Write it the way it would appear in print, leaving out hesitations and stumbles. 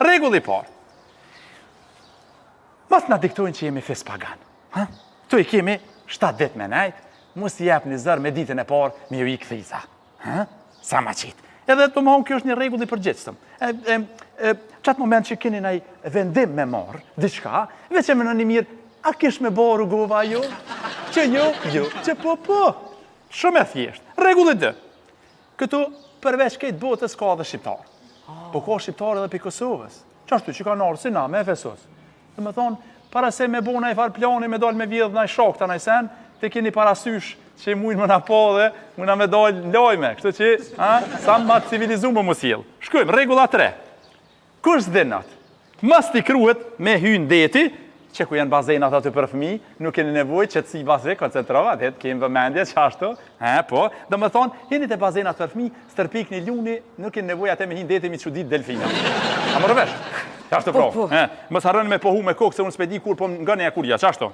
Rregulli i parë. Mos na diktojnë që jemi fis pagan. Tu i kemi 7 ditë me nejt, mos i jep një zër me ditën e parë me ju i kthiza. Sa ma qitë. Edhe të më kjo është një rregull i përgjithshëm. Qatë moment që keni naj vendim me marë, diçka, veç e më në një mirë, a kish me bo rrugova jo? Që jo, që po. Shumë e thjeshtë. Rregulli 2. Këtu përveç këtë botës ka dhe shqiptarë. Po ka shqiptarë edhe për Kosovës. Qashtu që ka nërë si na, me Efesos. Dhe me thonë, para se me bo na i farë plani, me dalë me vjedhë na i shok të na i sen, te keni parasysh që mujnë më na po dhe mujnë me dalë lojme. Kështu që, sa ma civilizumë më sjellë. Shkojmë, rregulla 3. Kush zdinat? Mos t'i kruhet me hynë deti, që ku janë bazenat aty për fëmijë, nuk keni nevojë që të si bazen, koncentrovat, kemi vëmendje që ashtu, po, dhe më thonë, jeni të bazenat për fëmijë, stërpik një luni, nuk keni nevojë atë me hynë deti mi çudit delfina. A më rëvesh? Qashtu pro. Mos harroni me pohu me kokë, se unë s'pe di kur, po nga ne e kurja, qashtu.